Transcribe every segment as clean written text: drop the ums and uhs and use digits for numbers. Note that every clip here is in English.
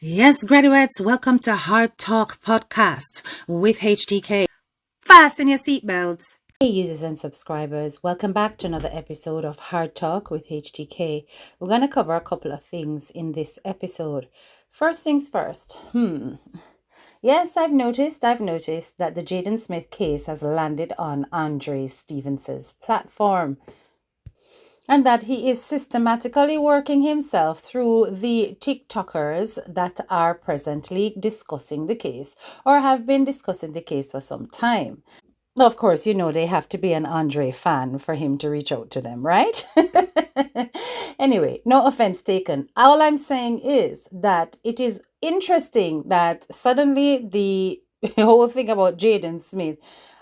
Yes, graduates, welcome to Hard Talk Podcast with HTK. Fasten your seatbelts. Hey, users and subscribers, welcome back to another episode of Hard Talk with HTK. We're going to cover a couple of things in this episode. First things first. Yes, I've noticed that the Jayden Smith case has landed on Andre Stevens's platform, and that he is systematically working himself through the TikTokers that are presently discussing the case or have been discussing the case for some time. Of course, they have to be an Andre fan for him to reach out to them, right? Anyway, no offense taken. All I'm saying is that it is interesting that suddenly the whole thing about Jayden Smith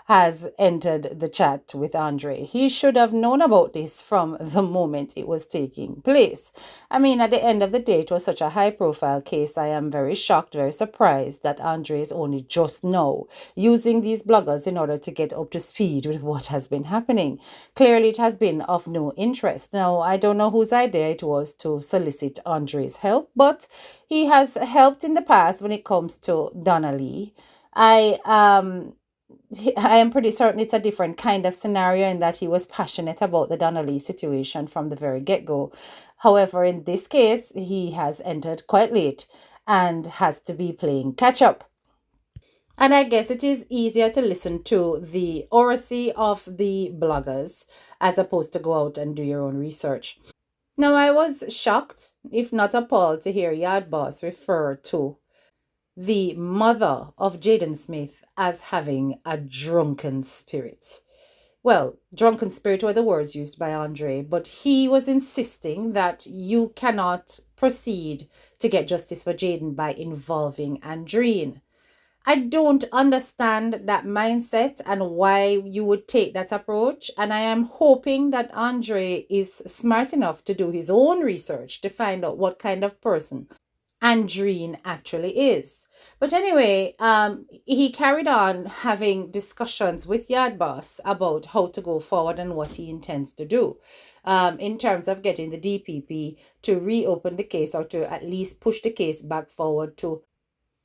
has entered the chat with Andre. He should have known about this from the moment it was taking place. I mean, at the end of the day, it was such a high profile case. I am very shocked, very surprised that Andre is only just now using these bloggers in order to get up to speed with what has been happening. Clearly, it has been of no interest. Now, I don't know whose idea it was to solicit Andre's help, but he has helped in the past when it comes to Donnelly. I am pretty certain it's a different kind of scenario in that he was passionate about the Donnelly situation from the very get-go. However, in this case, he has entered quite late and has to be playing catch-up. And I guess it is easier to listen to the oracy of the bloggers as opposed to go out and do your own research. Now, I was shocked, if not appalled, to hear Yard Boss refer to the mother of Jayden Smith as having a drunken spirit. Well, drunken spirit were the words used by Andre, but he was insisting that you cannot proceed to get justice for Jayden by involving Andreen. I don't understand that mindset and why you would take that approach. And I am hoping that Andre is smart enough to do his own research to find out what kind of person Andreen actually is. But anyway, he carried on having discussions with Yard Boss about how to go forward and what he intends to do in terms of getting the DPP to reopen the case or to at least push the case back forward to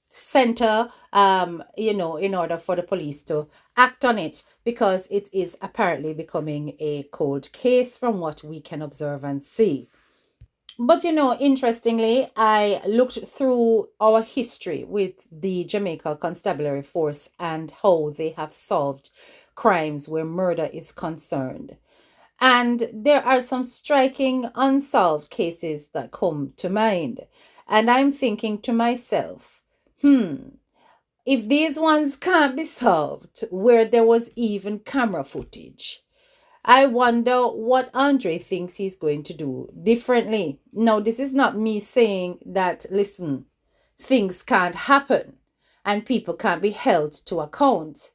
center, in order for the police to act on it, because it is apparently becoming a cold case from what we can observe and see. But interestingly, I looked through our history with the Jamaica Constabulary Force and how they have solved crimes where murder is concerned. And there are some striking unsolved cases that come to mind. And I'm thinking to myself, if these ones can't be solved where there was even camera footage, I wonder what Andre thinks he's going to do differently. Now, this is not me saying that, listen, things can't happen and people can't be held to account.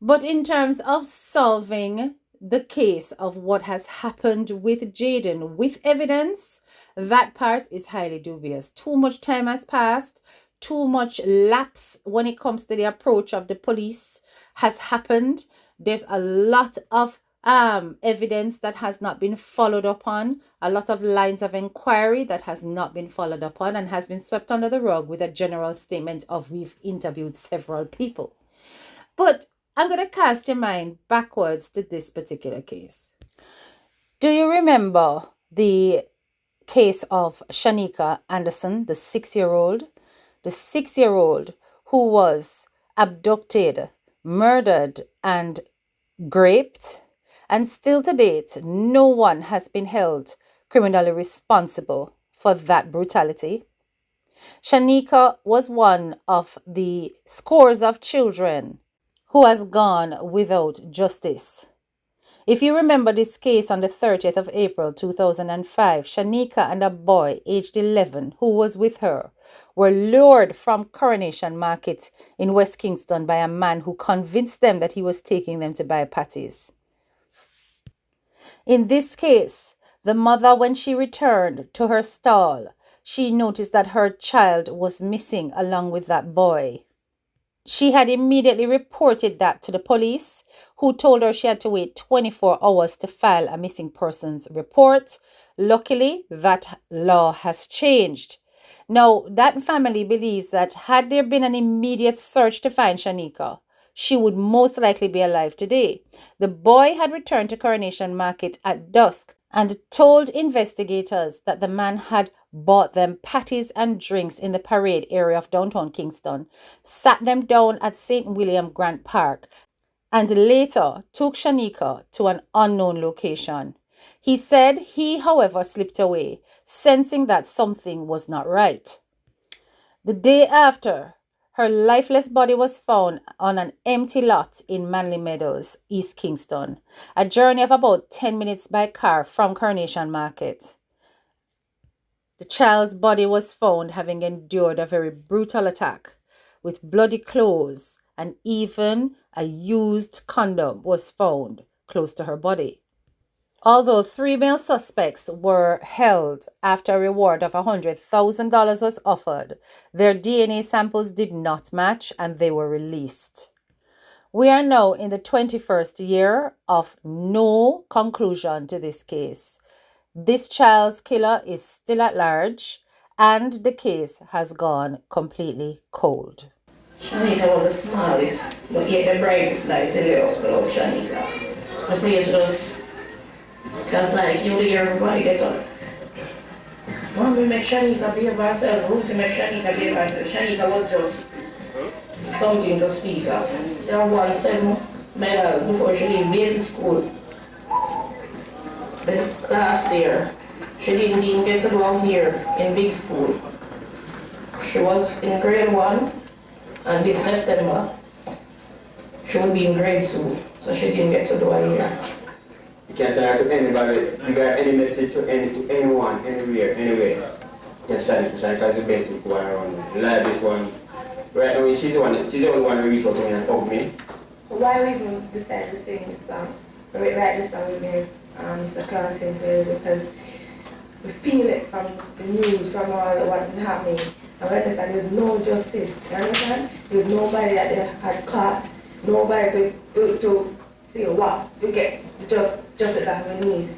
But in terms of solving the case of what has happened with Jayden with evidence, that part is highly dubious. Too much time has passed. Too much lapse when it comes to the approach of the police has happened. There's a lot of evidence that has not been followed up on, a lot of lines of inquiry that has not been followed up on and has been swept under the rug with a general statement of we've interviewed several people. But I'm going to cast your mind backwards to this particular case. Do you remember the case of Shanika Anderson, the 6-year-old? The 6-year-old who was abducted, murdered, and raped? And still to date, no one has been held criminally responsible for that brutality. Shanika was one of the scores of children who has gone without justice. If you remember this case, on the 30th of April 2005, Shanika and a boy aged 11 who was with her were lured from Coronation Market in West Kingston by a man who convinced them that he was taking them to buy patties. In this case, the mother, when she returned to her stall, she noticed that her child was missing along with that boy. She had immediately reported that to the police, who told her she had to wait 24 hours to file a missing persons report. Luckily, that law has changed. Now, that family believes that had there been an immediate search to find Shanika, she would most likely be alive today. The boy had returned to Coronation Market at dusk and told investigators that the man had bought them patties and drinks in the parade area of downtown Kingston, sat them down at St. William Grant Park, and later took Shanika to an unknown location. He said he, however, slipped away, sensing that something was not right. The day after, her lifeless body was found on an empty lot in Manly Meadows, East Kingston, a journey of about 10 minutes by car from Coronation Market. The child's body was found having endured a very brutal attack, with bloody clothes, and even a used condom was found close to her body. Although 3 male suspects were held after a reward of $100,000 was offered, their DNA samples did not match and they were released. We are now in the 21st year of no conclusion to this case. This child's killer is still at large and the case has gone completely cold. Shanika was the smallest, but yet the brightest light in the house below Shanika. The place was just like you hear everybody get up. Mom, we make Shanika behave herself, Ruth make Shanika behave herself. Shanika was just something to speak of. She had won 7 medals before she leave basic school. The last year, she didn't even get to go out here in big school. She was in grade 1, and this September, she would be in grade 2, so she didn't get to do it here. You can send her to anybody, you got any message to anyone, anywhere, anywhere. Just try to the basic one around. Like this one. Right now, she's the only one who reached out to me and told me. Why we even decided to sing this song, write this song with me, Mr. Clanton, because we feel it from the news, from all what is happening. And we understand there's no justice, you understand? There's nobody that they had caught, nobody to say what we get the justice that we need.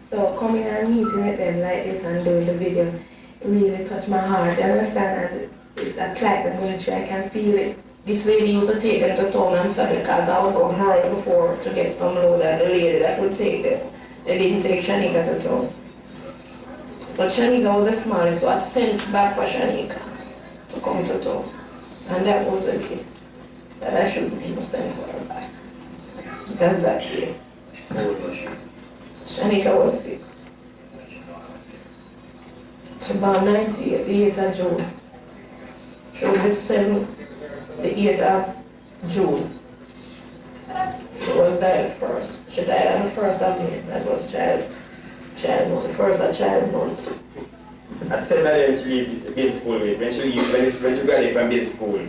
So coming and meeting with them like this and doing the video really touched my heart, you understand? And it's a clock I'm going through, I can feel it. This lady used to take them to town on Saturday because I would go early before to get some load, and the lady that would take them, they didn't take Shanika to town. But Shanika was the smallest, so I sent back for Shanika to come to town. And that was the day that I shouldn't even send for her back. That's that day. Shanika was 6. She born 98, the 8th of June. She was the 7th, the 8th of June. She was died first. She died on the 1st of May. That was child month, the 1st of child month. I said that she leave basic school with. When she graduated from basic school,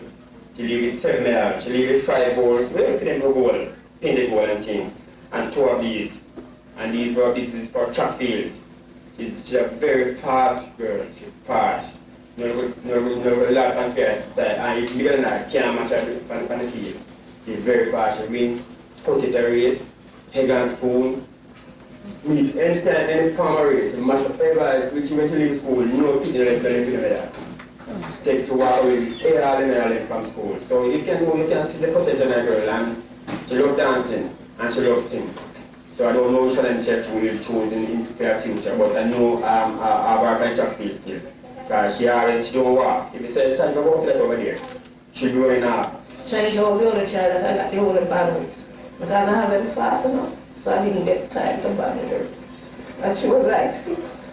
she leave with 7 medals. She leave with 5 goals. We went for them for gold, painted gold and things, and 2 of these. And these is for track fields. She's a very fast girl. She's fast. No lot of fair style. And if you can't match her on the field. She's very fast. She wins, put it a race, egg and spoon. Anytime, any farmer race, match up everybody, which when she leave school, no people left them to the take to walk away all the medal from school. So you can see the potential in that girl, and she loves dancing and she loves singing. So I don't know which one she will choose in her future, but I know our kind of field skill. Because she don't walk. If you say, son, go walk that over there, she'll be running up. Shanika was the other child that I got the older balance. But I didn't have them fast enough, so I didn't get time to balance her. And she was like 6.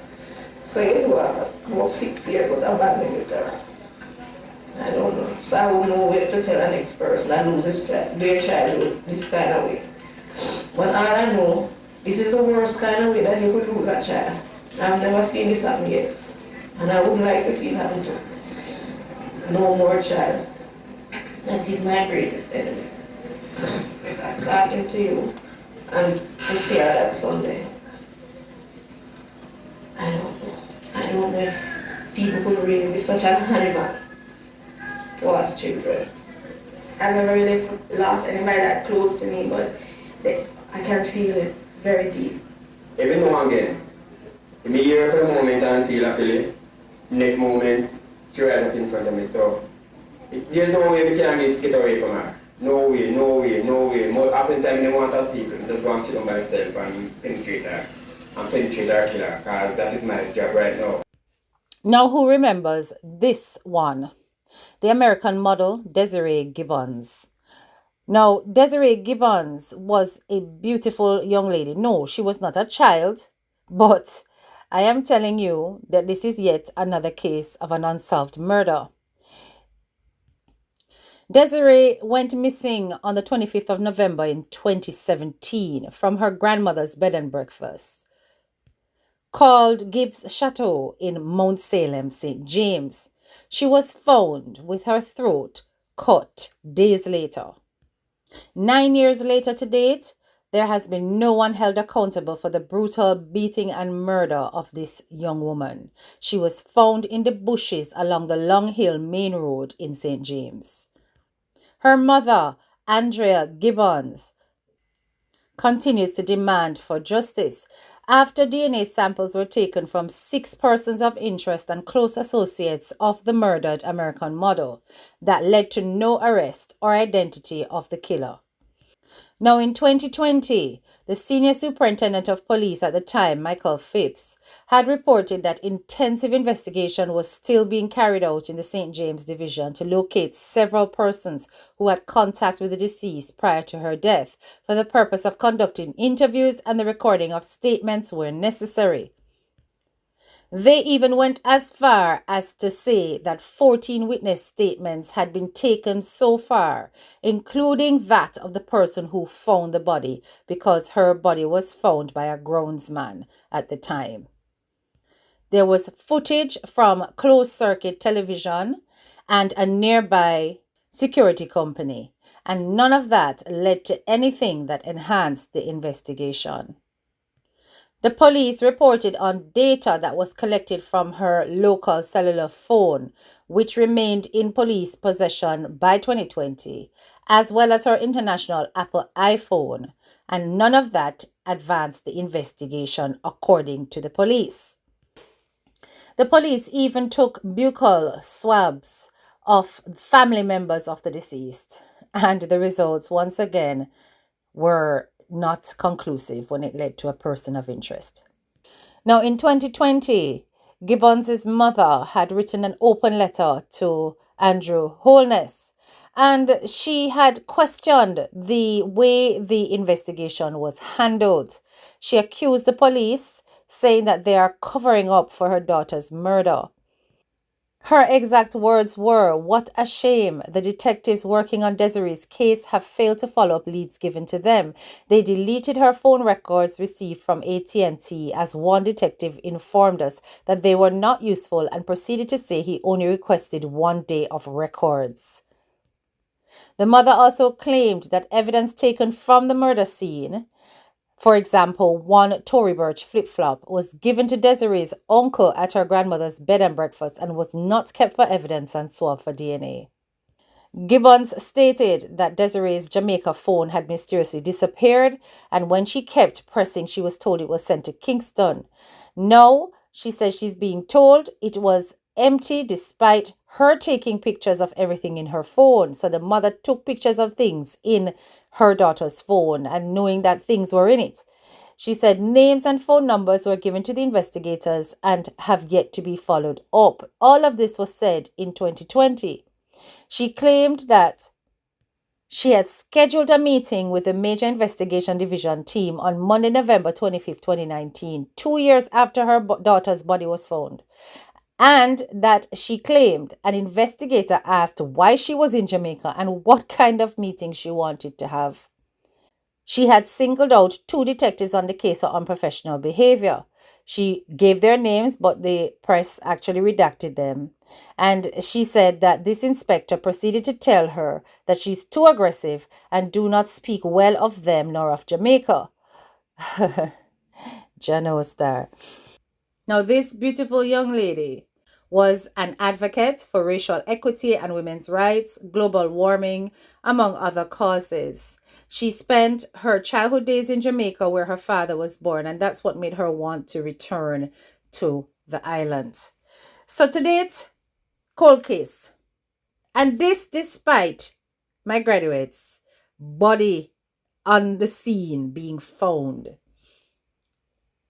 So it was about 6 years, but I abandoned her. I don't know. So I wouldn't know where to tell the next person that loses their child this kind of way. But all I know, this is the worst kind of way that you could lose a child. I've never seen this happen yet. And I would like to see it happen to no more child. That is my greatest enemy. I'm talking to you and to see her that Sunday. I don't know. I don't know if people could really be such an animal towards children. I've never really lost anybody that close to me, but I can feel it very deep. Every now and again, if you hear for the moment and feel a feeling, next moment, She right up in front of me. So there's no way we can get away from her. No way, no way, no way. More often time they want us people just go and sit down by herself and penetrate her. And penetrate her killer, because that is my job right now. Now, who remembers this one? The American model Desiree Gibbons. Now, Desiree Gibbons was a beautiful young lady. No, she was not a child, but I am telling you that this is yet another case of an unsolved murder. Desiree went missing on the 25th of November in 2017 from her grandmother's bed and breakfast called Gibbs Chateau in Mount Salem, St. James. She was found with her throat cut days later. 9 years later to date, there has been no one held accountable for the brutal beating and murder of this young woman. She was found in the bushes along the Long Hill Main Road in St. James. Her mother, Andrea Gibbons, continues to demand for justice. After DNA samples were taken from 6 persons of interest and close associates of the murdered American model, that led to no arrest or identity of the killer. Now, in 2020, the senior superintendent of police at the time, Michael Phipps, had reported that intensive investigation was still being carried out in the St. James division to locate several persons who had contact with the deceased prior to her death for the purpose of conducting interviews and the recording of statements where necessary. They even went as far as to say that 14 witness statements had been taken so far, including that of the person who found the body, because her body was found by a groundsman at the time. There was footage from closed-circuit television and a nearby security company, and none of that led to anything that enhanced the investigation. The police reported on data that was collected from her local cellular phone, which remained in police possession by 2020, as well as her international Apple iPhone, and none of that advanced the investigation, according to the police. The police even took buccal swabs of family members of the deceased, and the results, once again, were not conclusive when it led to a person of interest. Now, in 2020, Gibbons' mother had written an open letter to Andrew Holness, and she had questioned the way the investigation was handled. She accused the police, saying that they are covering up for her daughter's murder. Her exact words were, "What a shame. The detectives working on Desiree's case have failed to follow up leads given to them. They deleted her phone records received from AT&T as one detective informed us that they were not useful and proceeded to say he only requested 1 day of records." The mother also claimed that evidence taken from the murder scene, for example, one Tory Burch flip-flop, was given to Desiree's uncle at her grandmother's bed and breakfast and was not kept for evidence and swabbed for DNA. Gibbons stated that Desiree's Jamaica phone had mysteriously disappeared, and when she kept pressing, she was told it was sent to Kingston. Now, she says she's being told it was empty despite her taking pictures of everything in her phone. So the mother took pictures of things in her daughter's phone and knowing that things were in it. She said names and phone numbers were given to the investigators and have yet to be followed up. All of this was said in 2020. She claimed that she had scheduled a meeting with the Major Investigation Division team on Monday, November 25th, 2019, 2 years after her daughter's body was found. And that she claimed an investigator asked why she was in Jamaica and what kind of meeting she wanted to have. She had singled out 2 detectives on the case for unprofessional behavior. She gave their names, but the press actually redacted them. And she said that this inspector proceeded to tell her that she's too aggressive and do not speak well of them nor of Jamaica. Jano Star. Now, this beautiful young lady was an advocate for racial equity and women's rights, global warming, among other causes. She spent her childhood days in Jamaica where her father was born, and that's what made her want to return to the island. So to date, cold case. And this despite my graduates' body on the scene being found.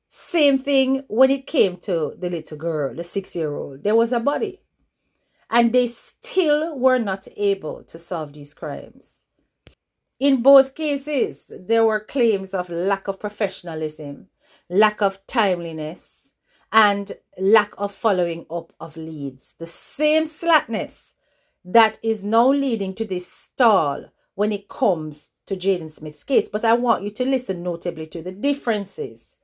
Same thing when it came to the little girl, the 6-year-old. There was a body. And they still were not able to solve these crimes. In both cases, there were claims of lack of professionalism, lack of timeliness, and lack of following up of leads. The same slackness that is now leading to this stall when it comes to Jayden Smith's case. But I want you to listen notably to the differences.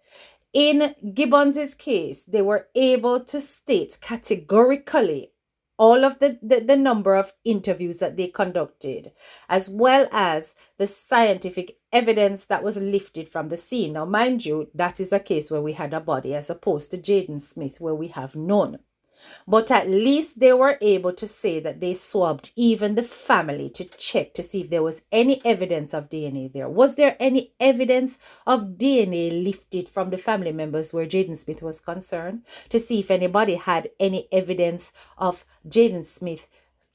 In Gibbons's case, they were able to state categorically all of the number of interviews that they conducted, as well as the scientific evidence that was lifted from the scene. Now, mind you, that is a case where we had a body as opposed to Jayden Smith, where we have none. But at least they were able to say that they swabbed even the family to check to see if there was any evidence of DNA there. Was there any evidence of DNA lifted from the family members where Jayden Smith was concerned to see if anybody had any evidence of Jayden Smith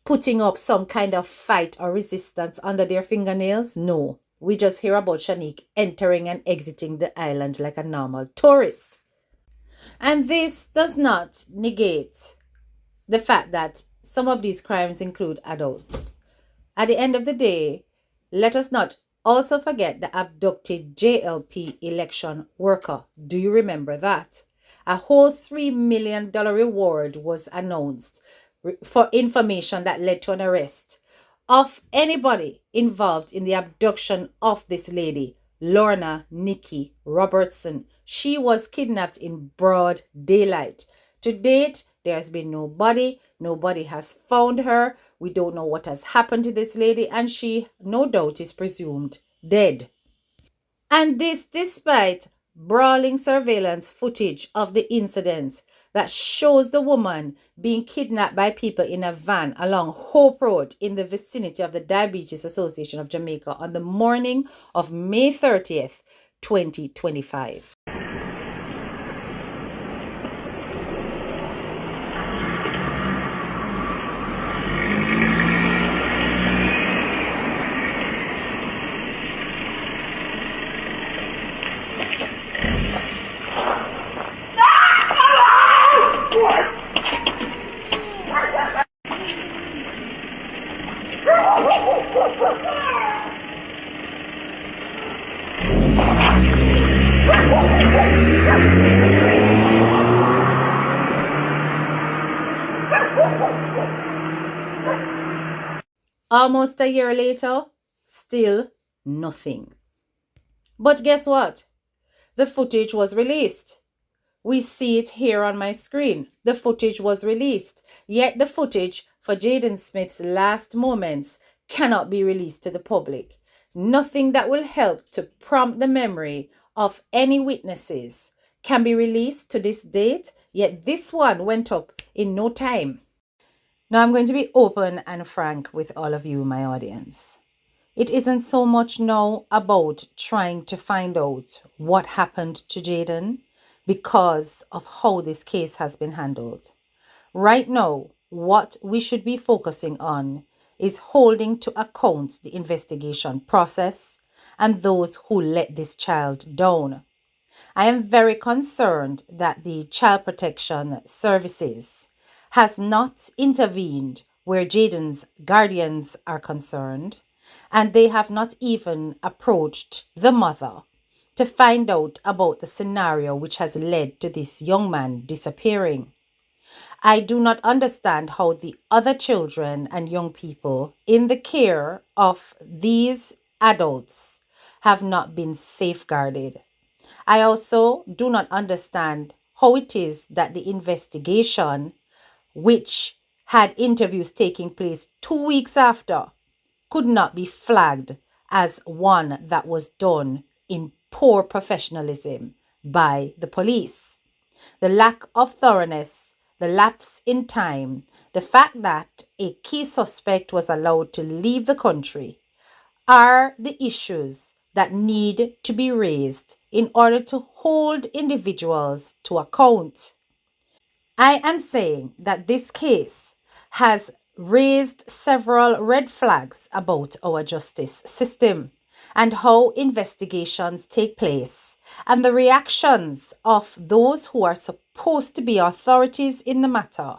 putting up some kind of fight or resistance under their fingernails? No. We just hear about Shanique entering and exiting the island like a normal tourist. And this does not negate the fact that some of these crimes include adults. At the end of the day, let us not also forget the abducted JLP election worker. Do you remember that? A whole $3 million reward was announced for information that led to an arrest of anybody involved in the abduction of this lady, Lorna Nikki Robertson. She was kidnapped in broad daylight. To date, there has been no body. Nobody has found her. We don't know what has happened to this lady, and she, no doubt, is presumed dead. And this despite brawling surveillance footage of the incident that shows the woman being kidnapped by people in a van along Hope Road in the vicinity of the Diabetes Association of Jamaica on the morning of May 30th, 2025. Almost a year later, still nothing. But guess what? The footage was released. We see it here on my screen. The footage was released. Yet the footage for Jayden Smith's last moments cannot be released to the public. Nothing that will help to prompt the memory of any witnesses can be released to this date, yet this one went up in no time. Now I'm going to be open and frank with all of you, my audience. It isn't so much now about trying to find out what happened to Jayden because of how this case has been handled. Right now, what we should be focusing on is holding to account the investigation process and those who let this child down. I am very concerned that the Child Protection Services has not intervened where Jayden's guardians are concerned, and they have not even approached the mother to find out about the scenario which has led to this young man disappearing. I do not understand how the other children and young people in the care of these adults have not been safeguarded. I also do not understand how it is that the investigation, which had interviews taking place 2 weeks after, could not be flagged as one that was done in poor professionalism by the police. The lack of thoroughness, the lapse in time, the fact that a key suspect was allowed to leave the country are the issues that need to be raised in order to hold individuals to account. I am saying that this case has raised several red flags about our justice system and how investigations take place, and the reactions of those who are supposed to be authorities in the matter,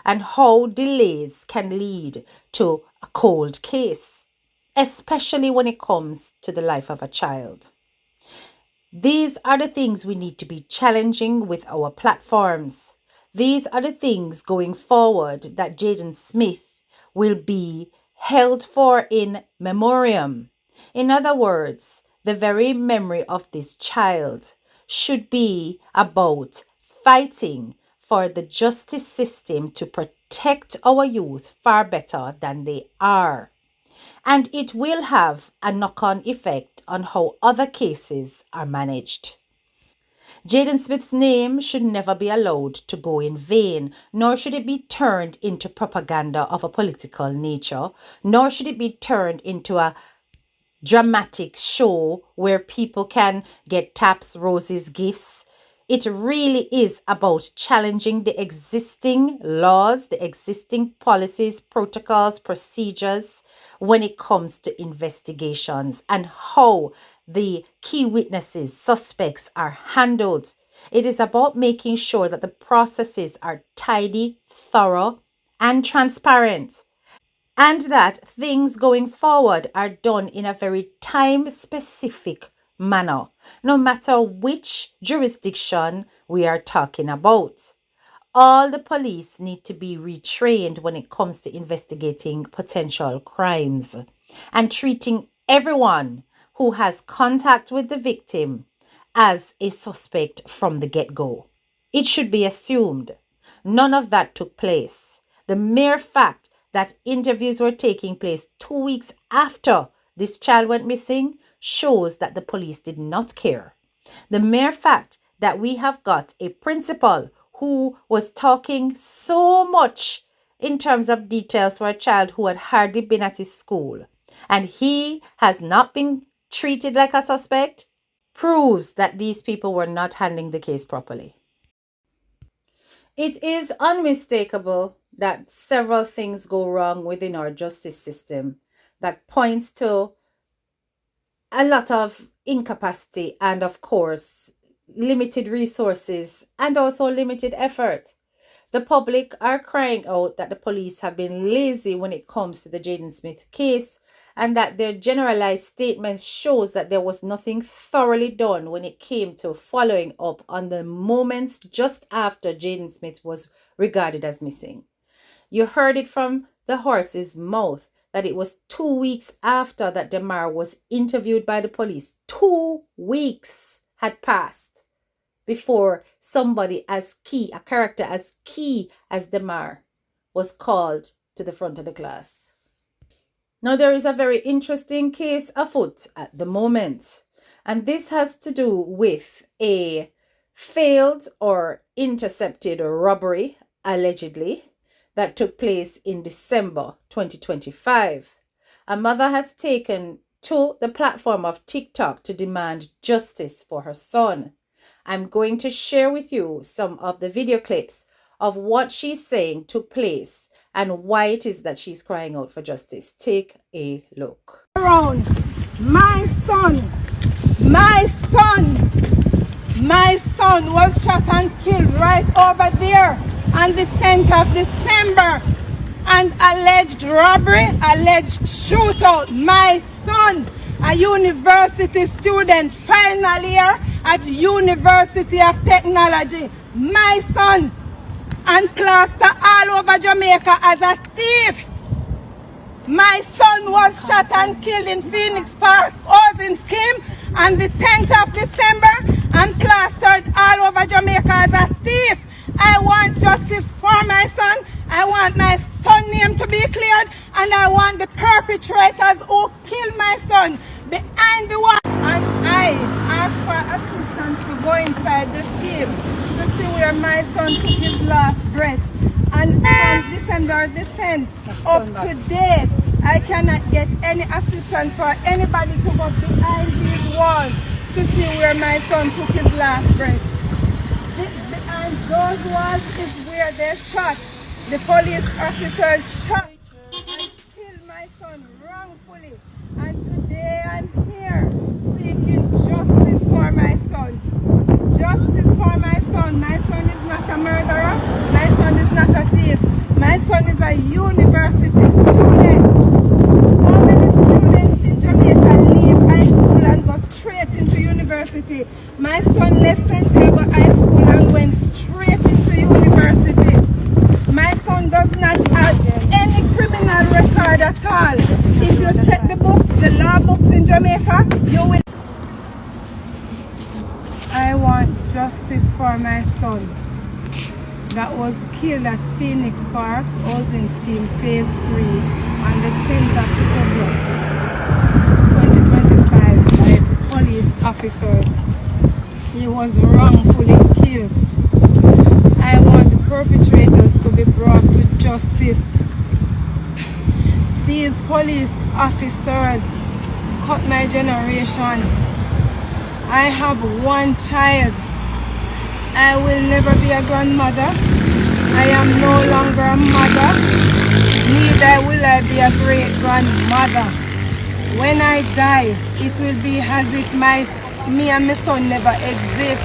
and how delays can lead to a cold case, especially when it comes to the life of a child. These are the things we need to be challenging with our platforms. These are the things going forward that Jayden Smith will be held for in memoriam. In other words, the very memory of this child should be about fighting for the justice system to protect our youth far better than they are. And it will have a knock-on effect on how other cases are managed. Jayden Smith's name should never be allowed to go in vain, nor should it be turned into propaganda of a political nature, nor should it be turned into a dramatic show where people can get taps, roses, gifts. It really is about challenging the existing laws, the existing policies, protocols, procedures when it comes to investigations and how the key witnesses, suspects are handled. It is about making sure that the processes are tidy, thorough, and transparent, and that things going forward are done in a very time-specific manner, no matter which jurisdiction we are talking about. All the police need to be retrained when it comes to investigating potential crimes and treating everyone who has contact with the victim as a suspect from the get-go. It should be assumed none of that took place. The mere fact that interviews were taking place 2 weeks after this child went missing shows that the police did not care. The mere fact that we have got a principal who was talking so much in terms of details for a child who had hardly been at his school, and he has not been treated like a suspect, proves that these people were not handling the case properly. It is unmistakable that several things go wrong within our justice system that points to a lot of incapacity and, of course, limited resources and also limited effort. The public are crying out that the police have been lazy when it comes to the Jayden Smith case, and that their generalized statements shows that there was nothing thoroughly done when it came to following up on the moments just after Jayden Smith was regarded as missing. You heard it from the horse's mouth that it was 2 weeks after that Damar was interviewed by the police. 2 weeks had passed before somebody as key, a character as key as Damar, was called to the front of the class. Now, there is a very interesting case afoot at the moment, and this has to do with a failed or intercepted robbery, allegedly, that took place in December 2025. A mother has taken to the platform of TikTok to demand justice for her son. I'm going to share with you some of the video clips of what she's saying took place and why it is that she's crying out for justice. Take a look. Around my son was shot and killed right over there on the 10th of December. And alleged robbery, alleged shootout. My son, a university student, final year at University of Technology. My son, and plastered all over Jamaica as a thief. My son was shot and killed in Phoenix Park, housing scheme, on the 10th of December, and plastered all over Jamaica as a thief. I want justice for my son. I want my son's name to be cleared, and I want the perpetrators who killed my son behind the wall. And I asked for assistance to go inside the scheme to see where my son took his last breath. And from December the 10th up to date, I cannot get any assistance for anybody to go behind these walls to see where my son took his last breath. Behind those walls is where they shot The police officers shot and killed my son wrongfully. And today I'm here seeking justice for my son. Justice for my son. My son is not a murderer. My son is not a thief. My son is a university student. How many students in Jamaica leave high school and go straight into university? My son left St. Diego High School and went straight into university. My son does not have any criminal record at all. If you check the books, the law books in Jamaica, you will. I want justice for my son that was killed at Phoenix Park Housing Scheme Phase 3 on the 10th of December 2025 by police officers. He was wrongfully killed. I want the perpetrators to be brought to justice. These police officers cut my generation. I have one child. I will never be a grandmother. I am no longer a mother. Neither will I be a great grandmother. When I die, it will be as if me and my son never exist.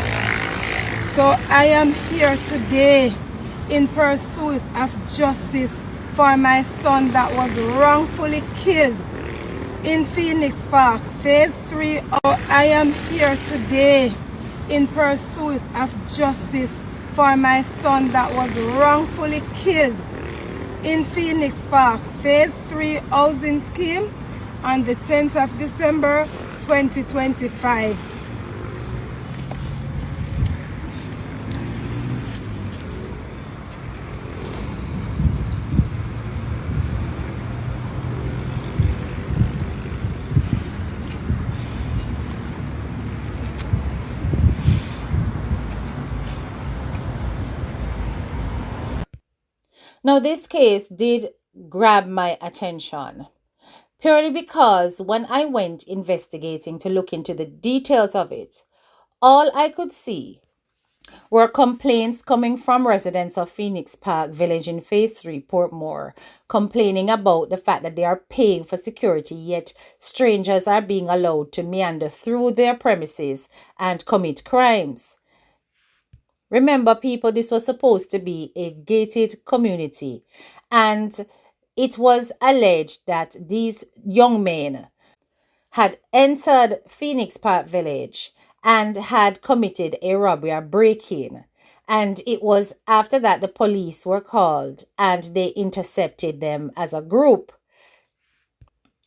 So I am here today in pursuit of justice for my son that was wrongfully killed in Phoenix Park, Phase 3. I am here today in pursuit of justice for my son that was wrongfully killed in Phoenix Park, Phase 3 housing scheme on the 10th of December 2025. Now, this case did grab my attention purely because when I went investigating to look into the details of it, all I could see were complaints coming from residents of Phoenix Park Village in Phase 3, Portmore, complaining about the fact that they are paying for security, yet strangers are being allowed to meander through their premises and commit crimes. Remember, people, this was supposed to be a gated community, and it was alleged that these young men had entered Phoenix Park Village and had committed a robbery, a break-in. And it was after that the police were called and they intercepted them as a group.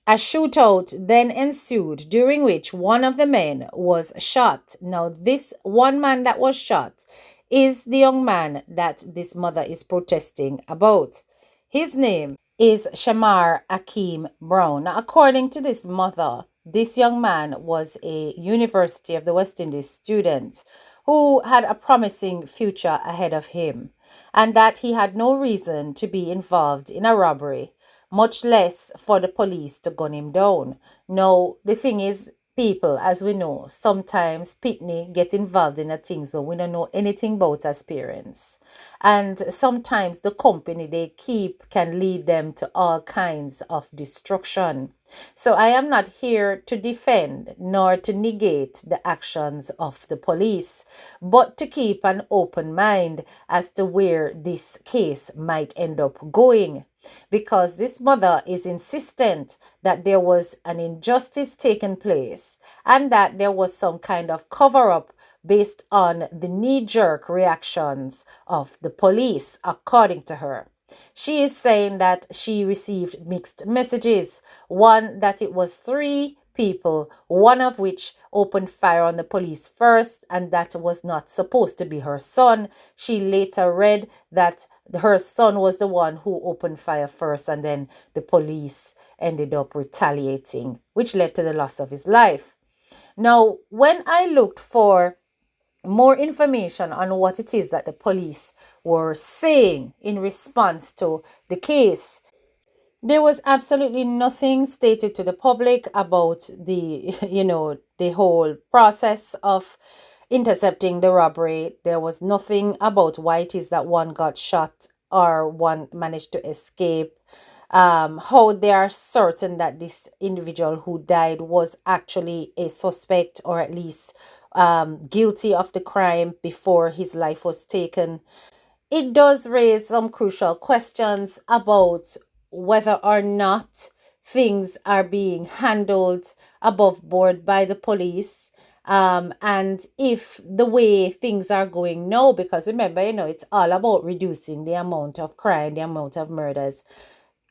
A shootout then ensued, during which one of the men was shot. Now, this one man that was shot is the young man that this mother is protesting about. His name is Shamar Akeem Brown. Now, according to this mother, this young man was a University of the West Indies student who had a promising future ahead of him, and that he had no reason to be involved in a robbery, much less for the police to gun him down. Now, the thing is, people, as we know, sometimes pitney get involved in the things where we don't know anything about as parents. And sometimes the company they keep can lead them to all kinds of destruction. So I am not here to defend nor to negate the actions of the police, but to keep an open mind as to where this case might end up going. Because this mother is insistent that there was an injustice taking place and that there was some kind of cover-up based on the knee-jerk reactions of the police, according to her. She is saying that she received mixed messages. One, that it was 3 people, one of which opened fire on the police first, and that was not supposed to be her son. She later read that her son was the one who opened fire first, and then the police ended up retaliating, which led to the loss of his life. Now, when I looked for more information on what it is that the police were saying in response to the case, there was absolutely nothing stated to the public about the, the whole process of intercepting the robbery. There was nothing about why it is that one got shot or one managed to escape, how they are certain that this individual who died was actually a suspect, or at least guilty of the crime before his life was taken. It does raise some crucial questions about whether or not things are being handled above board by the police. And if the way things are going now, because remember, it's all about reducing the amount of crime, the amount of murders,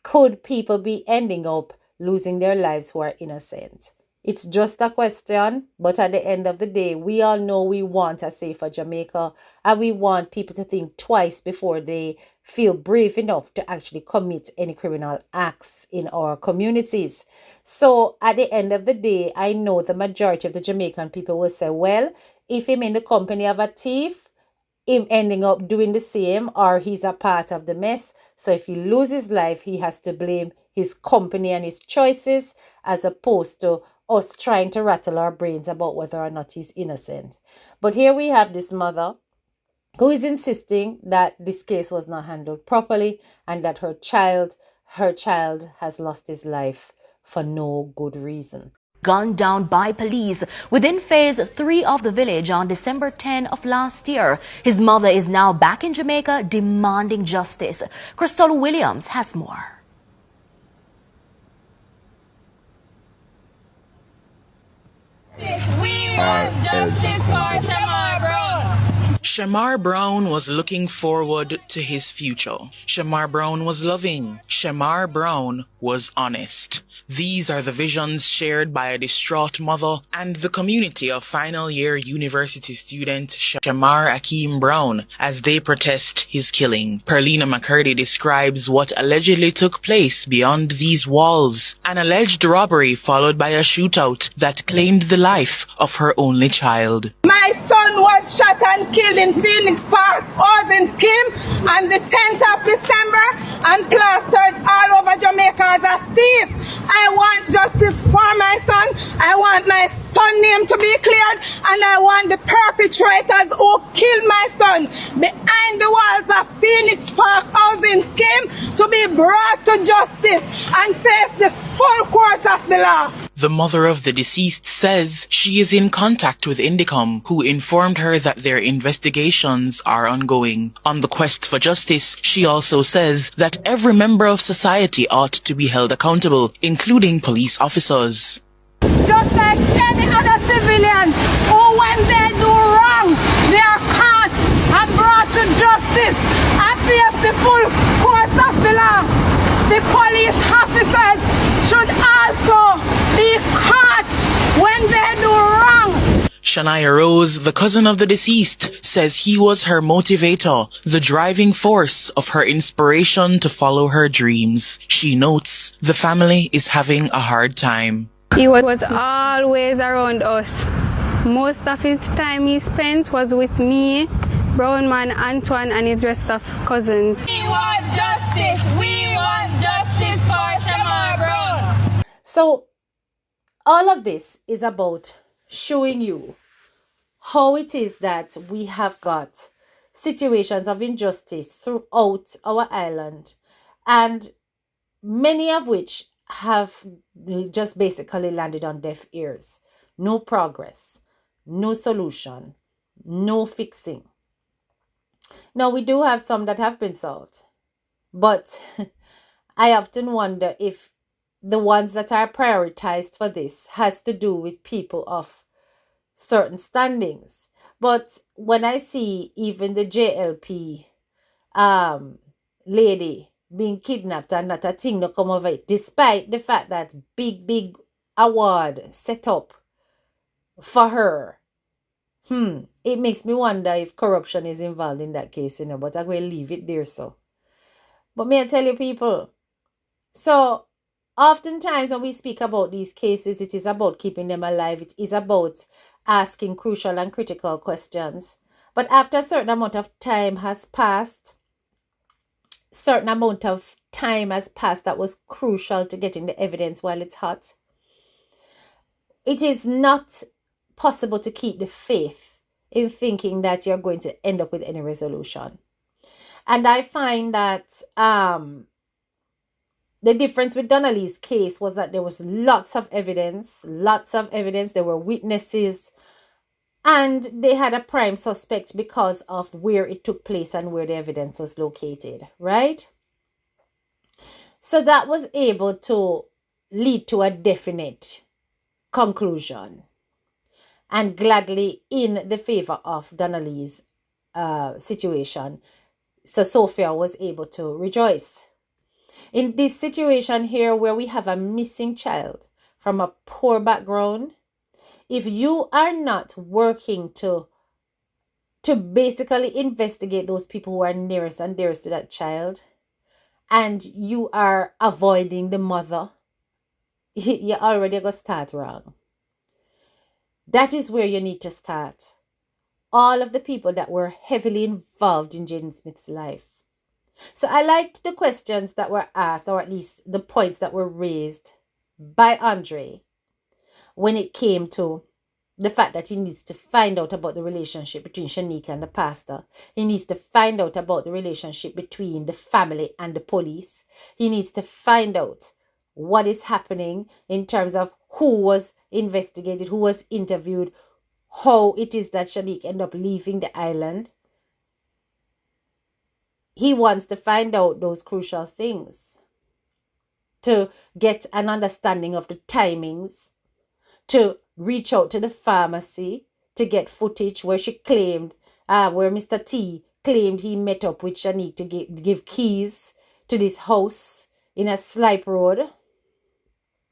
could people be ending up losing their lives who are innocent? It's just a question, but at the end of the day, we all know we want a safer Jamaica, and we want people to think twice before they feel brave enough to actually commit any criminal acts in our communities. So at the end of the day, I know the majority of the Jamaican people will say, well, if I'm in the company of a thief, him ending up doing the same, or he's a part of the mess. So if he loses life, he has to blame his company and his choices, as opposed to us trying to rattle our brains about whether or not he's innocent. But here we have this mother who is insisting that this case was not handled properly, and that her child has lost his life for no good reason. Gunned down by police within phase 3 of the village on December 10 of last year. His mother is now back in Jamaica demanding justice. Crystal Williams has more. We want justice for Shamar Brown. Shamar Brown was looking forward to his future. Shamar Brown was loving. Shamar Brown was honest. These are the visions shared by a distraught mother and the community of final year university student Shamar Akeem Brown as they protest his killing. Perlina McCurdy describes what allegedly took place beyond these walls. An alleged robbery followed by a shootout that claimed the life of her only child. My son was shot and killed in Phoenix Park, housing scheme, on the 10th of December, and plastered all over Jamaica as a thief. I want justice for my son. I want my son's name to be cleared, and I want the perpetrators who killed my son behind the walls of Phoenix Park housing scheme to be brought to justice and face the full course of the law. The mother of the deceased says she is in contact with Indicom, who informed her that their investigations are ongoing. On the quest for justice, she also says that every member of society ought to be held accountable, including police officers. Just like any other civilian who, when they do wrong, they are caught and brought to justice and face the full course of the law. The police officers should also be caught when they do wrong. Shania Rose, the cousin of the deceased, says he was her motivator, the driving force of her inspiration to follow her dreams. She notes the family is having a hard time. He was always around us. Most of his time he spent was with me, Brownman, Antoine, and his rest of cousins. We want justice. We want justice for Shamar Brown. So all of this is about showing you how it is that we have got situations of injustice throughout our island, and many of which have just basically landed on deaf ears. No progress, no solution, no fixing. Now, we do have some that have been solved, but I often wonder if the ones that are prioritized for this has to do with people of certain standings. But when I see even the JLP lady being kidnapped and not a thing to come of it, despite the fact that big award set up for her, it makes me wonder if corruption is involved in that case, but I'm going to leave it there. So, but may I tell you, people, so oftentimes when we speak about these cases, it is about keeping them alive. It is about asking crucial and critical questions. But after a certain amount of time has passed, that was crucial to getting the evidence while it's hot, it is not possible to keep the faith in thinking that you're going to end up with any resolution. And I find that the difference with Donnelly's case was that there was lots of evidence. There were witnesses, and they had a prime suspect because of where it took place and where the evidence was located, right? So that was able to lead to a definite conclusion, and gladly in the favor of Donnelly's situation. So Sophia was able to rejoice. In this situation here, where we have a missing child from a poor background, if you are not working to basically investigate those people who are nearest and dearest to that child, and you are avoiding the mother, you're already going to start wrong. That is where you need to start. All of the people that were heavily involved in Jayden Smith's life. So I liked the questions that were asked, or at least the points that were raised by Andre when it came to the fact that he needs to find out about the relationship between Shanika and the pastor. He needs to find out about the relationship between the family and the police. He needs to find out what is happening in terms of who was investigated, who was interviewed, how it is that Shanika ended up leaving the island. He wants to find out those crucial things to get an understanding of the timings, to reach out to the pharmacy to get footage where she claimed, where Mr. T claimed he met up with Shanique to give keys to this house in a Slipe Road.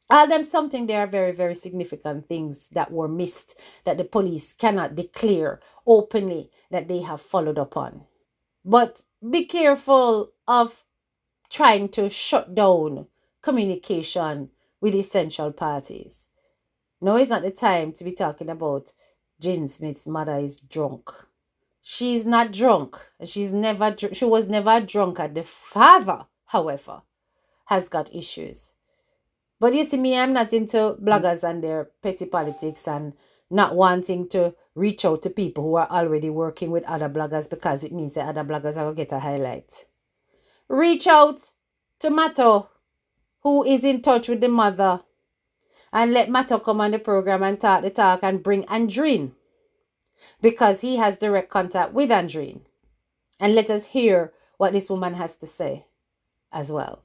All them something, there are very, very significant things that were missed that the police cannot declare openly that they have followed up on. But be careful of trying to shut down communication with essential parties. No, it's not the time to be talking about Jayden Smith's mother is drunk. She's not drunk. She was never drunk. The father, however, has got issues. But you see me, I'm not into bloggers and their petty politics and not wanting to reach out to people who are already working with other bloggers because it means that other bloggers are going to get a highlight. Reach out to Mato, who is in touch with the mother, and let Mato come on the program and talk the talk and bring Andreen, because he has direct contact with Andreen. And let us hear what this woman has to say as well.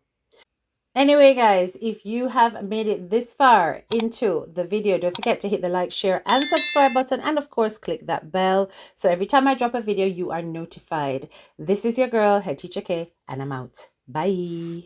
Anyway, guys, if you have made it this far into the video, don't forget to hit the like, share, and subscribe button. And of course, click that bell. So every time I drop a video, you are notified. This is your girl, Head Teacher K, and I'm out. Bye.